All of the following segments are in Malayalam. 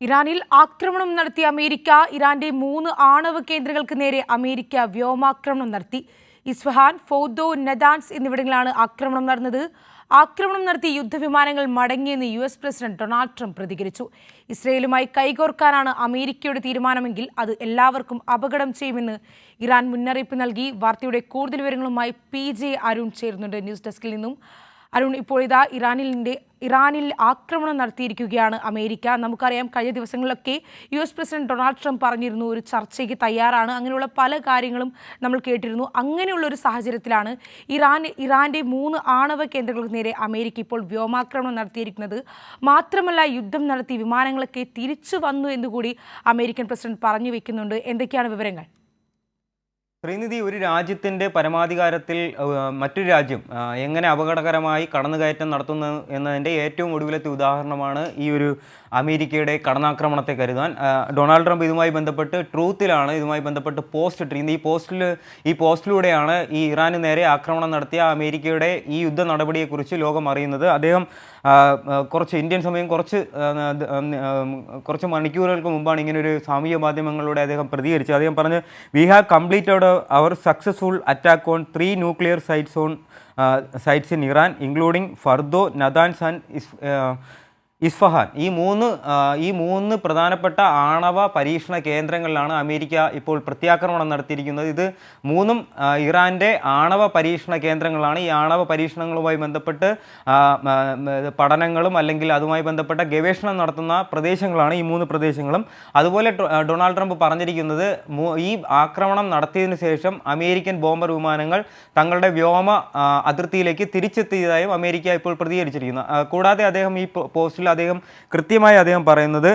ഇറാനിൽ ആക്രമണം നടത്തിയ അമേരിക്ക. ഇറാന്റെ 3 ആണവ കേന്ദ്രങ്ങൾക്ക് നേരെ അമേരിക്ക വ്യോമാക്രമണം നടത്തി. ഇസ്ഫഹാൻ, ഫോർദോ, നദാൻസ് എന്നിവിടങ്ങളിലാണ് ആക്രമണം നടന്നത്. ആക്രമണം നടത്തിയ യുദ്ധവിമാനങ്ങൾ മടങ്ങിയെന്ന് US പ്രസിഡന്റ് ഡൊണാൾഡ് ട്രംപ് പ്രതികരിച്ചു. ഇസ്രയേലുമായി കൈകോർക്കാനാണ് അമേരിക്കയുടെ തീരുമാനമെങ്കിൽ അത് എല്ലാവർക്കും അപകടം ചെയ്യുമെന്ന് ഇറാൻ മുന്നറിയിപ്പ് നൽകി. വാർത്തയുടെ കൂടുതൽ വിവരങ്ങളുമായി PJ അരുൺ ചേരുന്നുണ്ട് ന്യൂസ് ഡെസ്കിൽ നിന്നും. അരുൺ, ഇപ്പോൾ ഇതാ ഇറാനിൽ ആക്രമണം നടത്തിയിരിക്കുകയാണ് അമേരിക്ക. നമുക്കറിയാം, കഴിഞ്ഞ ദിവസങ്ങളിലൊക്കെ US പ്രസിഡന്റ് ഡൊണാൾഡ് ട്രംപ് പറഞ്ഞിരുന്നു ഒരു ചർച്ചയ്ക്ക് തയ്യാറാണ്. അങ്ങനെയുള്ള പല കാര്യങ്ങളും നമ്മൾ കേട്ടിരുന്നു. അങ്ങനെയുള്ള ഒരു സാഹചര്യത്തിലാണ് ഇറാന്റെ 3 ആണവ കേന്ദ്രങ്ങൾക്ക് നേരെ അമേരിക്ക ഇപ്പോൾ വ്യോമാക്രമണം നടത്തിയിരിക്കുന്നത്. മാത്രമല്ല, യുദ്ധം നടത്തി വിമാനങ്ങളൊക്കെ തിരിച്ചു വന്നു എന്നുകൂടി അമേരിക്കൻ പ്രസിഡന്റ് പറഞ്ഞു വെക്കുന്നുണ്ട്. എന്തൊക്കെയാണ് വിവരങ്ങൾ? ശ്രീനിധി, ഒരു രാജ്യത്തിൻ്റെ പരമാധികാരത്തിൽ മറ്റൊരു രാജ്യം എങ്ങനെ അപകടകരമായി കടന്നുകയറ്റം നടത്തുന്നു എന്നതിൻ്റെ ഏറ്റവും ഒടുവിലത്തെ ഉദാഹരണമാണ് ഈ ഒരു അമേരിക്കയുടെ കടന്നാക്രമണത്തെ കരുതാൻ. ഡൊണാൾഡ് ട്രംപ് ഇതുമായി ബന്ധപ്പെട്ട് ട്രൂത്തിലാണ് ഇതുമായി ബന്ധപ്പെട്ട് പോസ്റ്റ് ഇട്ടിരിക്കുന്നത്. ഈ പോസ്റ്റിലൂടെയാണ് ഈ ഇറാന് നേരെ ആക്രമണം നടത്തിയ അമേരിക്കയുടെ ഈ യുദ്ധ നടപടിയെക്കുറിച്ച് ലോകം അറിയുന്നത്. അദ്ദേഹം കുറച്ച് ഇന്ത്യൻ സമയം കുറച്ച് മണിക്കൂറുകൾക്ക് മുമ്പാണ് ഇങ്ങനൊരു സാമൂഹ്യ മാധ്യമങ്ങളിലൂടെ അദ്ദേഹം പ്രതികരിച്ചത്. അദ്ദേഹം പറഞ്ഞ്, "we have completed our successful attack on 3 nuclear sites in Iran, including Fordow, Natanz and Isfahan." ഈ മൂന്ന് പ്രധാനപ്പെട്ട ആണവ പരീക്ഷണ കേന്ദ്രങ്ങളിലാണ് അമേരിക്ക ഇപ്പോൾ പ്രത്യാക്രമണം നടത്തിയിരിക്കുന്നത്. ഇത് മൂന്നും ഇറാൻ്റെ ആണവ പരീക്ഷണ കേന്ദ്രങ്ങളാണ്. ഈ ആണവ പരീക്ഷണങ്ങളുമായി ബന്ധപ്പെട്ട് പഠനങ്ങളും അല്ലെങ്കിൽ അതുമായി ബന്ധപ്പെട്ട ഗവേഷണം നടത്തുന്ന പ്രദേശങ്ങളാണ് ഈ 3 പ്രദേശങ്ങളും. അതുപോലെ ഡൊണാൾഡ് ട്രംപ് പറഞ്ഞിരിക്കുന്നത്, ഈ ആക്രമണം നടത്തിയതിനു ശേഷം അമേരിക്കൻ ബോംബർ വിമാനങ്ങൾ തങ്ങളുടെ വ്യോമ അതിർത്തിയിലേക്ക് തിരിച്ചെത്തിയതായും അമേരിക്ക ഇപ്പോൾ പ്രതികരിച്ചിരിക്കുന്നു. കൂടാതെ അദ്ദേഹം ഈ പോസ്റ്റിൽ കൃത്യമായി പറയുന്നത്,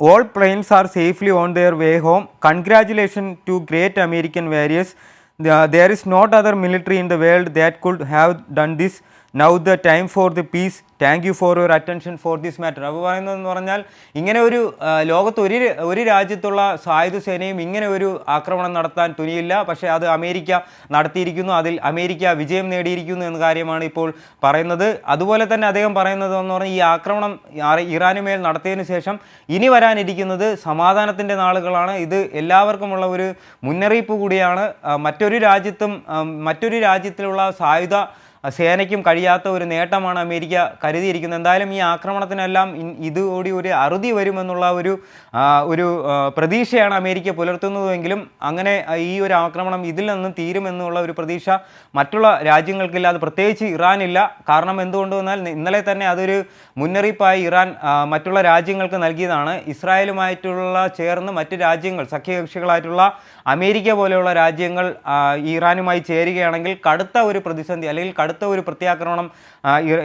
"all planes are safely on their way home. Congratulation to great American warriors. There is not other military in the world that could have done this. Now the time for the peace. Thank you for your attention for this matter." അപ്പോൾ പറയുന്നതെന്ന് പറഞ്ഞാൽ, ഇങ്ങനെ ഒരു ലോകത്ത് ഒരു രാജ്യത്തുള്ള സായുധ സേനയും ഇങ്ങനെ ഒരു ആക്രമണം നടത്താൻ തുനിയില്ല. പക്ഷേ അത് അമേരിക്ക നടത്തിയിരിക്കുന്നു. അതിൽ അമേരിക്ക വിജയം നേടിയിരിക്കുന്നു എന്ന കാര്യമാണ് ഇപ്പോൾ പറയുന്നത്. അതുപോലെ തന്നെ അദ്ദേഹം പറയുന്നത് എന്ന് പറഞ്ഞാൽ, ഈ ആക്രമണം ഇറാന് മേൽ നടത്തിയതിനു ശേഷം ഇനി വരാനിരിക്കുന്നത് സമാധാനത്തിൻ്റെ നാളുകളാണ്. ഇത് എല്ലാവർക്കുമുള്ള ഒരു മുന്നറിയിപ്പ് കൂടിയാണ്. മറ്റൊരു രാജ്യത്തിലുള്ള സായുധ സേനയ്ക്കും കഴിയാത്ത ഒരു നേട്ടമാണ് അമേരിക്ക കരുതിയിരിക്കുന്നത്. എന്തായാലും ഈ ആക്രമണത്തിനെല്ലാം ഇതുകൂടി ഒരു അറുതി വരുമെന്നുള്ള ഒരു പ്രതീക്ഷയാണ് അമേരിക്ക പുലർത്തുന്നതെങ്കിലും അങ്ങനെ ഈ ഒരു ആക്രമണം ഇതിൽ നിന്ന് തീരുമെന്നുള്ള ഒരു പ്രതീക്ഷ മറ്റുള്ള രാജ്യങ്ങൾക്കില്ല. അത് പ്രത്യേകിച്ച് ഇറാനില്ല. കാരണം എന്തുകൊണ്ട് വന്നാൽ, ഇന്നലെ തന്നെ അതൊരു മുന്നറിയിപ്പായി ഇറാൻ മറ്റുള്ള രാജ്യങ്ങൾക്ക് നൽകിയതാണ്. ഇസ്രായേലുമായിട്ടുള്ള ചേർന്ന് മറ്റ് രാജ്യങ്ങൾ, സഖ്യകക്ഷികളായിട്ടുള്ള അമേരിക്ക പോലെയുള്ള രാജ്യങ്ങൾ ഇറാനുമായി ചേരുകയാണെങ്കിൽ കടുത്ത ഒരു പ്രതിസന്ധി അല്ലെങ്കിൽ കടുത്ത ഒരു പ്രത്യാക്രമണം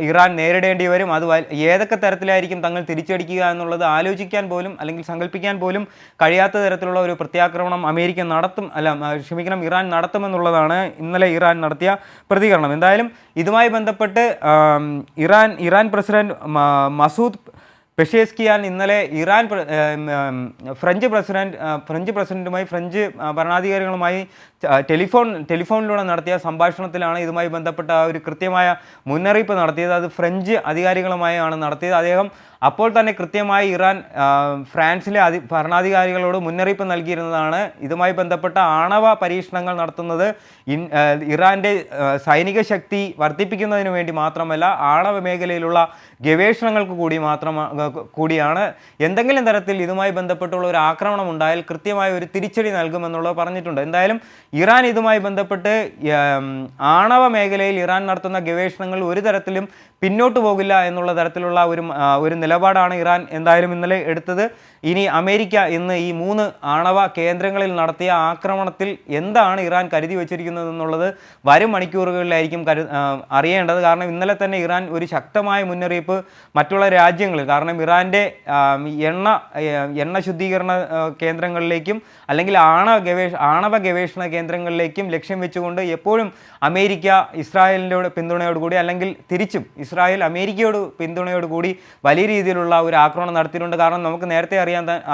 ഇറാൻ നേരിടേണ്ടി വരും. അത് ഏതൊക്കെ തരത്തിലായിരിക്കും തങ്ങൾ തിരിച്ചടിക്കുക എന്നുള്ളത് ആലോചിക്കാൻ പോലും അല്ലെങ്കിൽ സങ്കല്പിക്കാൻ പോലും കഴിയാത്ത തരത്തിലുള്ള ഒരു പ്രത്യാക്രമണം ഇറാൻ നടത്തുമെന്നുള്ളതാണ് ഇന്നലെ ഇറാൻ നടത്തിയ പ്രതികരണം. എന്തായാലും ഇതുമായി ബന്ധപ്പെട്ട് ഇറാൻ പ്രസിഡന്റ് മസൂദ് പെഷേസ്കിയാൻ ഇന്നലെ ഫ്രഞ്ച് പ്രസിഡന്റുമായി ഫ്രഞ്ച് ഭരണാധികാരികളുമായി ടെലിഫോണിലൂടെ നടത്തിയ സംഭാഷണത്തിലാണ് ഇതുമായി ബന്ധപ്പെട്ട ഒരു കൃത്യമായ മുന്നറിയിപ്പ് നടത്തിയത്. അത് ഫ്രഞ്ച് അധികാരികളുമായാണ് നടത്തിയത്. അദ്ദേഹം അപ്പോൾ തന്നെ കൃത്യമായി ഫ്രാൻസിലെ ഭരണാധികാരികളോട് മുന്നറിയിപ്പ് നൽകിയിരുന്നതാണ്. ഇതുമായി ബന്ധപ്പെട്ട ആണവ പരീക്ഷണങ്ങൾ നടത്തുന്നത് ഇറാൻ്റെ സൈനിക ശക്തി വർദ്ധിപ്പിക്കുന്നതിന് വേണ്ടി മാത്രമല്ല, ആണവ മേഖലയിലുള്ള ഗവേഷണങ്ങൾക്ക് കൂടിയാണ്. എന്തെങ്കിലും തരത്തിൽ ഇതുമായി ബന്ധപ്പെട്ടുള്ള ഒരു ആക്രമണം ഉണ്ടായാൽ കൃത്യമായ ഒരു തിരിച്ചടി നൽകുമെന്നുള്ളത് പറഞ്ഞിട്ടുണ്ട്. എന്തായാലും ഇറാൻ ഇതുമായി ബന്ധപ്പെട്ട് ആണവ മേഖലയിൽ ഇറാൻ നടത്തുന്ന ഗവേഷണങ്ങൾ ഒരു തരത്തിലും പിന്നോട്ട് പോകില്ല എന്നുള്ള തരത്തിലുള്ള ഒരു നിലപാടാണ് ഇറാൻ എന്തായാലും ഇന്നലെ എടുത്തത്. ഇനി അമേരിക്ക ഇന്ന് ഈ 3 ആണവ കേന്ദ്രങ്ങളിൽ നടത്തിയ ആക്രമണത്തിൽ എന്താണ് ഇറാൻ കരുതി വച്ചിരിക്കുന്നത് എന്നുള്ളത് വരും മണിക്കൂറുകളിലായിരിക്കും അറിയേണ്ടത്. കാരണം ഇന്നലെ തന്നെ ഇറാൻ ഒരു ശക്തമായ മുന്നറിയിപ്പ് മറ്റുള്ള രാജ്യങ്ങളിൽ, കാരണം ഇറാൻ്റെ എണ്ണ ശുദ്ധീകരണ കേന്ദ്രങ്ങളിലേക്കും അല്ലെങ്കിൽ ആണവ ഗവേഷണ കേന്ദ്രങ്ങളിലേക്കും ലക്ഷ്യം വെച്ചുകൊണ്ട് എപ്പോഴും അമേരിക്ക ഇസ്രായേലിൻ്റെ പിന്തുണയോടുകൂടി അല്ലെങ്കിൽ തിരിച്ചും ഇസ്രായേൽ അമേരിക്കയോട് പിന്തുണയോടുകൂടി വലിയ രീതിയിലുള്ള ഒരു ആക്രമണം നടത്തിയിട്ടുണ്ട്. കാരണം നമുക്ക് നേരത്തെ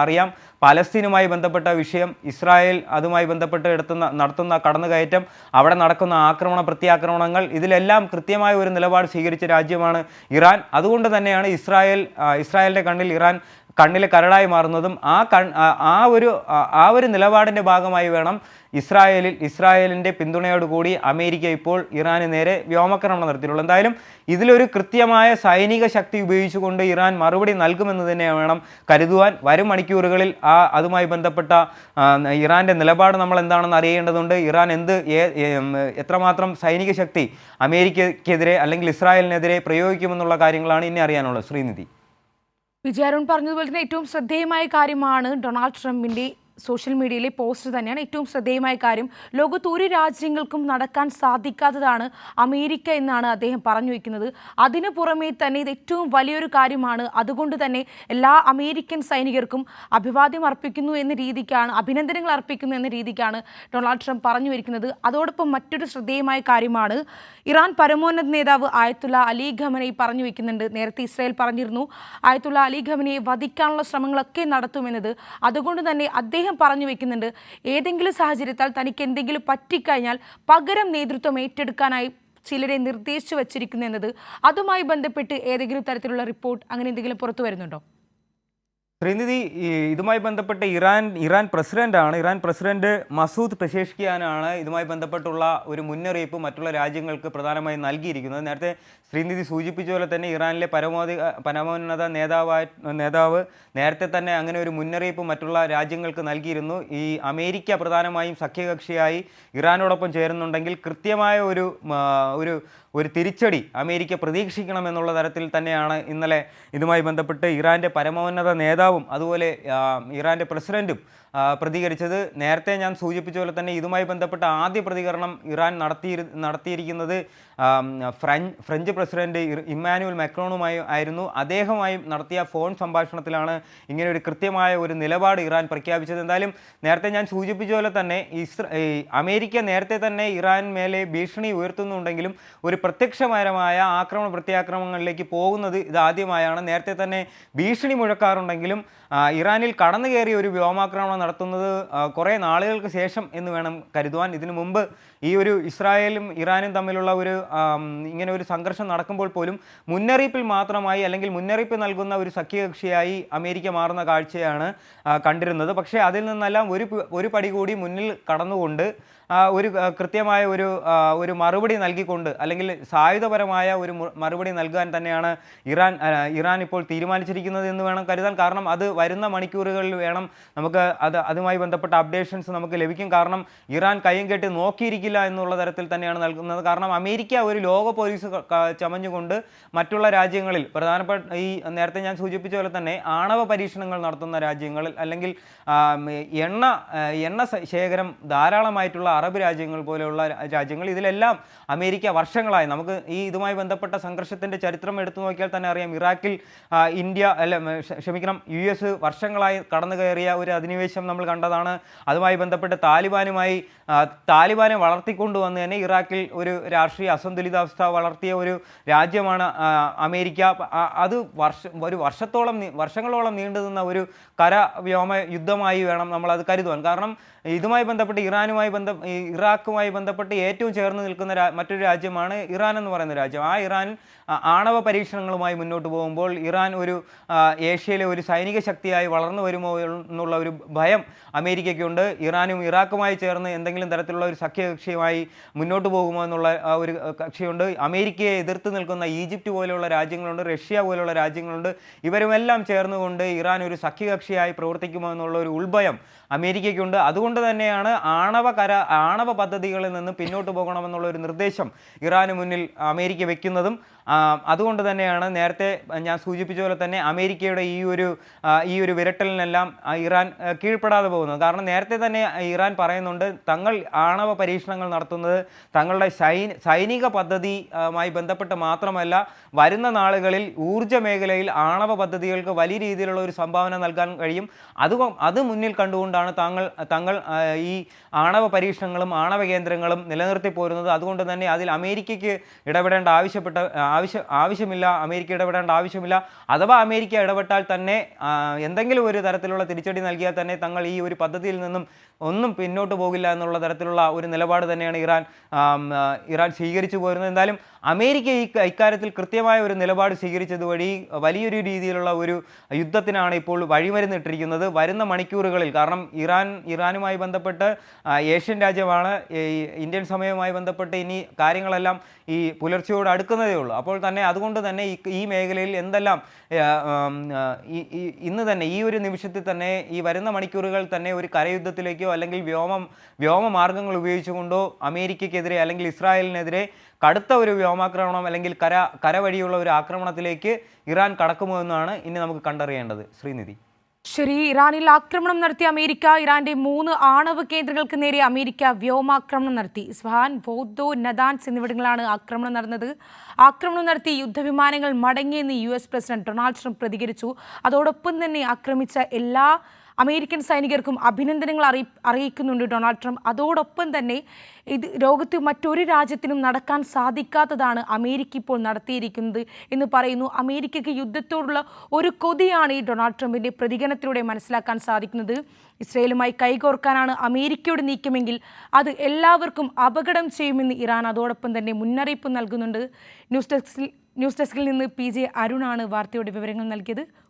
അറിയാം പലസ്തീനുമായി ബന്ധപ്പെട്ട വിഷയം, ഇസ്രായേൽ അതുമായി ബന്ധപ്പെട്ട് നടത്തുന്ന കടന്നുകയറ്റം, അവിടെ നടക്കുന്ന ആക്രമണ പ്രത്യാക്രമണങ്ങൾ, ഇതിലെല്ലാം കൃത്യമായ ഒരു നിലപാട് സ്വീകരിച്ച രാജ്യമാണ് ഇറാൻ. അതുകൊണ്ട് തന്നെയാണ് ഇസ്രായേലിൻ്റെ കണ്ണിൽ ഇറാൻ കണ്ണിലെ കരടായി മാറുന്നതും ആ ഒരു നിലപാടിൻ്റെ ഭാഗമായി വേണം ഇസ്രായേലിൻ്റെ പിന്തുണയോടുകൂടി അമേരിക്ക ഇപ്പോൾ ഇറാന് നേരെ വ്യോമാക്രമണം നടത്തിയിട്ടുള്ളൂ. എന്തായാലും ഇതിലൊരു കൃത്യമായ സൈനിക ശക്തി ഉപയോഗിച്ചുകൊണ്ട് ഇറാൻ മറുപടി നൽകുമെന്ന് തന്നെ വേണം കരുതുവാൻ. വരും മണിക്കൂറുകളിൽ അതുമായി ബന്ധപ്പെട്ട ഇറാൻ്റെ നിലപാട് നമ്മൾ എന്താണെന്ന് അറിയേണ്ടതുണ്ട്. ഇറാൻ എത്രമാത്രം സൈനിക ശക്തി അമേരിക്കയ്ക്കെതിരെ അല്ലെങ്കിൽ ഇസ്രായേലിനെതിരെ പ്രയോഗിക്കുമെന്നുള്ള കാര്യങ്ങളാണ് ഇനി അറിയാനുള്ളത്. ശ്രീനിധി, വിജയരുൺ പറഞ്ഞതുപോലെ തന്നെ ഏറ്റവും ശ്രദ്ധേയമായ കാര്യമാണ് ഡൊണാൾഡ് ട്രംപിൻ്റെ സോഷ്യൽ മീഡിയയിലെ പോസ്റ്റ് തന്നെയാണ് ഏറ്റവും ശ്രദ്ധേയമായ കാര്യം. ലോകത്ത് ഒരു രാജ്യങ്ങൾക്കും നടക്കാൻ സാധിക്കാത്തതാണ് അമേരിക്ക എന്നാണ് അദ്ദേഹം പറഞ്ഞു വയ്ക്കുന്നത്. അതിനു പുറമേ തന്നെ ഇത് ഏറ്റവും വലിയൊരു കാര്യമാണ്. അതുകൊണ്ട് തന്നെ എല്ലാ അമേരിക്കൻ സൈനികർക്കും അഭിവാദ്യം അർപ്പിക്കുന്നു എന്ന രീതിക്കാണ്, അഭിനന്ദനങ്ങൾ അർപ്പിക്കുന്നു എന്ന രീതിക്കാണ് ഡൊണാൾഡ് ട്രംപ് പറഞ്ഞു വയ്ക്കുന്നത്. അതോടൊപ്പം മറ്റൊരു ശ്രദ്ധേയമായ കാര്യമാണ് ഇറാൻ പരമോന്നത നേതാവ് ആയത്തുള്ള അലി ഖമനയി പറഞ്ഞു വയ്ക്കുന്നുണ്ട്. നേരത്തെ ഇസ്രായേൽ പറഞ്ഞിരുന്നു ആയത്തുള്ള അലി ഖമനയെ വധിക്കാനുള്ള ശ്രമങ്ങളൊക്കെ നടത്തുമെന്നത്. അതുകൊണ്ട് തന്നെ അദ്ദേഹം പറഞ്ഞു വെക്കുന്നുണ്ട് ഏതെങ്കിലും സാഹചര്യത്താൽ തനിക്ക് എന്തെങ്കിലും പറ്റിക്കഴിഞ്ഞാൽ പകരം നേതൃത്വം ഏറ്റെടുക്കാനായി ചിലരെ നിർദ്ദേശിച്ചു വച്ചിരിക്കുന്നു എന്നത്. അതുമായി ബന്ധപ്പെട്ട് ഏതെങ്കിലും തരത്തിലുള്ള റിപ്പോർട്ട് അങ്ങനെ എന്തെങ്കിലും പുറത്തു വരുന്നുണ്ടോ? ശ്രീനിധി, ഇതുമായി ബന്ധപ്പെട്ട് ഇറാൻ പ്രസിഡന്റ് മസൂദ് പെസേഷ്കിയാനാണ് ഇതുമായി ബന്ധപ്പെട്ടുള്ള ഒരു മുന്നറിയിപ്പ് മറ്റുള്ള രാജ്യങ്ങൾക്ക് പ്രധാനമായും നൽകിയിരിക്കുന്നത്. നേരത്തെ ശ്രീനിധി സൂചിപ്പിച്ച പോലെ തന്നെ ഇറാനിലെ പരമോന്നത നേതാവ് നേരത്തെ തന്നെ അങ്ങനെ ഒരു മുന്നറിയിപ്പ് മറ്റുള്ള രാജ്യങ്ങൾക്ക് നൽകിയിരുന്നു. ഈ അമേരിക്ക പ്രധാനമായും സഖ്യകക്ഷിയായി ഇറാനോടൊപ്പം ചേരുന്നുണ്ടെങ്കിൽ കൃത്യമായ ഒരു തിരിച്ചടി അമേരിക്ക പ്രതീക്ഷിക്കണമെന്നുള്ള തരത്തിൽ തന്നെയാണ് ഇന്നലെ ഇതുമായി ബന്ധപ്പെട്ട് ഇറാൻ്റെ പരമോന്നത നേതാവും അതുപോലെ ഇറാൻ്റെ പ്രസിഡൻറ്റും പ്രതികരിച്ചത്. നേരത്തെ ഞാൻ സൂചിപ്പിച്ച പോലെ തന്നെ ഇതുമായി ബന്ധപ്പെട്ട ആദ്യ പ്രതികരണം ഇറാൻ നടത്തിയിരിക്കുന്നത് ഫ്രഞ്ച് പ്രസിഡന്റ് ഇമ്മാനുവൽ മാക്രോണുമായി ആയിരുന്നു. അദ്ദേഹവുമായി നടത്തിയ ഫോൺ സംഭാഷണത്തിലാണ് ഇങ്ങനെ ഒരു കൃത്യമായ ഒരു നിലപാട് ഇറാൻ പ്രഖ്യാപിച്ചത്. എന്തായാലും നേരത്തെ ഞാൻ സൂചിപ്പിച്ച പോലെ തന്നെ അമേരിക്ക നേരത്തെ തന്നെ ഇറാൻ മേലെ ഭീഷണി ഉയർത്തുന്നുണ്ടെങ്കിലും ഒരു പ്രത്യക്ഷപരമായ ആക്രമണ പ്രത്യാക്രമണങ്ങളിലേക്ക് പോകുന്നത് ഇതാദ്യമായാണ്. നേരത്തെ തന്നെ ഭീഷണി മുഴക്കാറുണ്ടെങ്കിലും ഇറാനിൽ കടന്നു കയറിയ ഒരു വ്യോമാക്രമണം നടത്തുന്നത് കുറേ നാളുകൾക്ക് ശേഷം എന്ന് വേണം കരുതുവാൻ. ഇതിനു മുമ്പ് ഈ ഒരു ഇസ്രായേലും ഇറാനും തമ്മിലുള്ള ഇങ്ങനെ ഒരു സംഘർഷം നടക്കുമ്പോൾ പോലും മുന്നറിയിപ്പിൽ മാത്രമായി അല്ലെങ്കിൽ മുന്നറിയിപ്പ് നൽകുന്ന ഒരു സഖ്യകക്ഷിയായി അമേരിക്ക മാറുന്ന കാഴ്ചയാണ് കണ്ടിരുന്നത്. പക്ഷേ അതിൽ നിന്നെല്ലാം ഒരു പടി കൂടി മുന്നിൽ കടന്നുകൊണ്ട് ഒരു കൃത്യമായ ഒരു മറുപടി നൽകിക്കൊണ്ട് അല്ലെങ്കിൽ സായുധപരമായ ഒരു മറുപടി നൽകാൻ തന്നെയാണ് ഇറാൻ ഇപ്പോൾ തീരുമാനിച്ചിരിക്കുന്നത് എന്ന് വേണം കരുതാൻ. കാരണം അത് വരുന്ന മണിക്കൂറുകളിൽ വേണം നമുക്ക് അതുമായി ബന്ധപ്പെട്ട അപ്ഡേഷൻസ് നമുക്ക് ലഭിക്കും. കാരണം ഇറാൻ കയ്യും കെട്ടി നോക്കിയിരിക്കില്ല എന്നുള്ള തരത്തിൽ തന്നെയാണ് നൽകുന്നത്. കാരണം അമേരിക്ക ഒരു ലോക പോലീസ് ചമഞ്ഞുകൊണ്ട് മറ്റുള്ള രാജ്യങ്ങളിൽ പ്രധാനപ്പെട്ട ഈ നേരത്തെ ഞാൻ സൂചിപ്പിച്ച പോലെ തന്നെ ആണവ പരീക്ഷണങ്ങൾ നടത്തുന്ന രാജ്യങ്ങളിൽ അല്ലെങ്കിൽ എണ്ണ ശേഖരം ധാരാളമായിട്ടുള്ള അറബ് രാജ്യങ്ങൾ പോലെയുള്ള രാജ്യങ്ങൾ, ഇതിലെല്ലാം അമേരിക്ക വർഷങ്ങളായി നമുക്ക് ഇതുമായി ബന്ധപ്പെട്ട സംഘർഷത്തിൻ്റെ ചരിത്രം എടുത്തു നോക്കിയാൽ തന്നെ അറിയാം. ഇറാഖിൽ US വർഷങ്ങളായി കടന്നു കയറിയ ഒരു അധിനിവേശം നമ്മൾ കണ്ടതാണ്. അതുമായി ബന്ധപ്പെട്ട് താലിബാനെ വളർത്തിക്കൊണ്ടുവന്ന് തന്നെ ഇറാഖിൽ ഒരു രാഷ്ട്രീയ അസന്തുലിതാവസ്ഥ വളർത്തിയ ഒരു രാജ്യമാണ് അമേരിക്ക. അത് വർഷങ്ങളോളം നീണ്ടുനിന്ന ഒരു വ്യോമ യുദ്ധമായി വേണം നമ്മളത് കരുതുവാൻ. കാരണം ഇതുമായി ബന്ധപ്പെട്ട് ഇറാഖുമായി ബന്ധപ്പെട്ട് ഏറ്റവും ചേർന്ന് നിൽക്കുന്ന മറ്റൊരു രാജ്യമാണ് ഇറാൻ എന്ന് പറയുന്ന രാജ്യം. ഇറാൻ ആണവ പരീക്ഷണങ്ങളുമായി മുന്നോട്ട് പോകുമ്പോൾ ഇറാൻ ഒരു ഏഷ്യയിലെ ഒരു സൈനിക ശക്തിയായി വളർന്നു വരുമോ എന്നുള്ള ഒരു ഭയം അമേരിക്കയ്ക്കുണ്ട്. ഇറാനും ഇറാഖുമായി ചേർന്ന് എന്തെങ്കിലും തരത്തിലുള്ള ഒരു സഖ്യകക്ഷിയുമായി മുന്നോട്ട് പോകുമോ എന്നുള്ള ഒരു കക്ഷിയുണ്ട്. അമേരിക്കയെ എതിർത്ത് നിൽക്കുന്ന ഈജിപ്റ്റ് പോലെയുള്ള രാജ്യങ്ങളുണ്ട്, റഷ്യ പോലെയുള്ള രാജ്യങ്ങളുണ്ട്. ഇവരുമെല്ലാം ചേർന്നുകൊണ്ട് ഇറാൻ ഒരു സഖ്യകക്ഷിയായി പ്രവർത്തിക്കുമോ എന്നുള്ള ഒരു ഉൾഭയം അമേരിക്കയ്ക്കുണ്ട്. അതുകൊണ്ട് തന്നെയാണ് ആണവ പദ്ധതികളിൽ നിന്ന് പിന്നോട്ട് പോകണമെന്നുള്ള ഒരു നിർദ്ദേശം ഇറാന് മുന്നിൽ അമേരിക്ക വെക്കുന്നതും. അതുകൊണ്ട് തന്നെയാണ് നേരത്തെ ഞാൻ സൂചിപ്പിച്ച പോലെ തന്നെ അമേരിക്കയുടെ ഈ ഒരു വിരട്ടലിനെല്ലാം ഇറാൻ കീഴ്പ്പെടാതെ പോകുന്നത്. കാരണം നേരത്തെ തന്നെ ഇറാൻ പറയുന്നുണ്ട് തങ്ങൾ ആണവ പരീക്ഷണങ്ങൾ നടത്തുന്നത് തങ്ങളുടെ സൈനിക പദ്ധതിയുമായി ബന്ധപ്പെട്ട് മാത്രമല്ല, വരുന്ന നാളുകളിൽ ഊർജ്ജ മേഖലയിൽ ആണവ പദ്ധതികൾക്ക് വലിയ രീതിയിലുള്ള ഒരു സംഭാവന നൽകാൻ കഴിയും. അത് മുന്നിൽ കണ്ടുകൊണ്ടാണ് തങ്ങൾ ഈ ആണവ പരീക്ഷണങ്ങളും ആണവ കേന്ദ്രങ്ങളും നിലനിർത്തി പോരുന്നത്. അതുകൊണ്ട് തന്നെ അതിൽ അമേരിക്കയ്ക്ക് ഇടപെടേണ്ട ആവശ്യമില്ല, അമേരിക്ക ഇടപെടേണ്ട ആവശ്യമില്ല. അഥവാ അമേരിക്ക ഇടപെട്ടാൽ തന്നെ എന്തെങ്കിലും ഒരു തരത്തിലുള്ള തിരിച്ചടി നൽകിയാൽ തന്നെ തങ്ങൾ ഈ ഒരു പദ്ധതിയിൽ നിന്നും ഒന്നും പിന്നോട്ട് പോകില്ല എന്നുള്ള തരത്തിലുള്ള ഒരു നിലപാട് തന്നെയാണ് ഇറാൻ സ്വീകരിച്ചു പോരുന്നത്. എന്തായാലും അമേരിക്ക ഇക്കാര്യത്തിൽ കൃത്യമായ ഒരു നിലപാട് സ്വീകരിച്ചത് വഴി വലിയൊരു രീതിയിലുള്ള ഒരു യുദ്ധത്തിനാണ് ഇപ്പോൾ വഴിമരുന്നിട്ടിരിക്കുന്നത് വരുന്ന മണിക്കൂറുകളിൽ. കാരണം ഇറാനുമായി ബന്ധപ്പെട്ട് ഏഷ്യൻ രാജ്യമാണ്, ഇന്ത്യൻ സമയവുമായി ബന്ധപ്പെട്ട് ഇനി കാര്യങ്ങളെല്ലാം ഈ പുലർച്ചയോട് അടുക്കുന്നതേ ഉള്ളൂ. അപ്പോൾ തന്നെ അതുകൊണ്ട് തന്നെ ഈ മേഖലയിൽ എന്തെല്ലാം ഇന്ന് തന്നെ ഈ ഒരു നിമിഷത്തിൽ തന്നെ ഈ വരുന്ന മണിക്കൂറുകൾ തന്നെ ഒരു കരയുദ്ധത്തിലേക്കോ അല്ലെങ്കിൽ വ്യോമമാർഗങ്ങൾ ഉപയോഗിച്ചുകൊണ്ടോ അമേരിക്കയ്ക്കെതിരെ അല്ലെങ്കിൽ ഇസ്രായേലിനെതിരെ കടുത്ത ഒരു വ്യോമാക്രമണം അല്ലെങ്കിൽ കര വഴിയുള്ള ഒരു ആക്രമണത്തിലേക്ക് ഇറാൻ കടക്കുമോ എന്നാണ് ഇനി നമുക്ക് കണ്ടറിയേണ്ടത്. ശ്രീനിധി. ശരി, ഇറാനിൽ ആക്രമണം നടത്തിയ അമേരിക്ക. ഇറാന്റെ 3 ആണവ കേന്ദ്രങ്ങൾക്ക് നേരെ അമേരിക്ക വ്യോമാക്രമണം നടത്തി. ഇസ്ഫഹാൻ, ഫോർദോ, നദാൻസ് എന്നിവിടങ്ങളിലാണ് ആക്രമണം നടന്നത്. ആക്രമണം നടത്തി യുദ്ധവിമാനങ്ങൾ മടങ്ങിയെന്ന് US പ്രസിഡന്റ് ഡൊണാൾഡ് ട്രംപ് പ്രതികരിച്ചു. അതോടൊപ്പം തന്നെ ആക്രമിച്ച എല്ലാ അമേരിക്കൻ സൈനികർക്കും അഭിനന്ദനങ്ങൾ അറിയിക്കുന്നുണ്ട് ഡൊണാൾഡ് ട്രംപ്. അതോടൊപ്പം തന്നെ ഇത് ലോകത്ത് മറ്റൊരു രാജ്യത്തിനും നടക്കാൻ സാധിക്കാത്തതാണ് അമേരിക്ക ഇപ്പോൾ നടത്തിയിരിക്കുന്നത് എന്ന് പറയുന്നു. അമേരിക്കയ്ക്ക് യുദ്ധത്തോടുള്ള ഒരു കൊതിയാണ് ഈ ഡൊണാൾഡ് ട്രംപിൻ്റെ പ്രതികരണത്തിലൂടെ മനസ്സിലാക്കാൻ സാധിക്കുന്നത്. ഇസ്രയേലുമായി കൈകോർക്കാനാണ് അമേരിക്കയുടെ നീക്കമെങ്കിൽ അത് എല്ലാവർക്കും അപകടം ചെയ്യുമെന്ന് ഇറാൻ അതോടൊപ്പം തന്നെ മുന്നറിയിപ്പ് നൽകുന്നുണ്ട്. ന്യൂസ് ഡെസ്കിൽ നിന്ന് PJ അരുണാണ് വാർത്തയുടെ വിവരങ്ങൾ നൽകിയത്.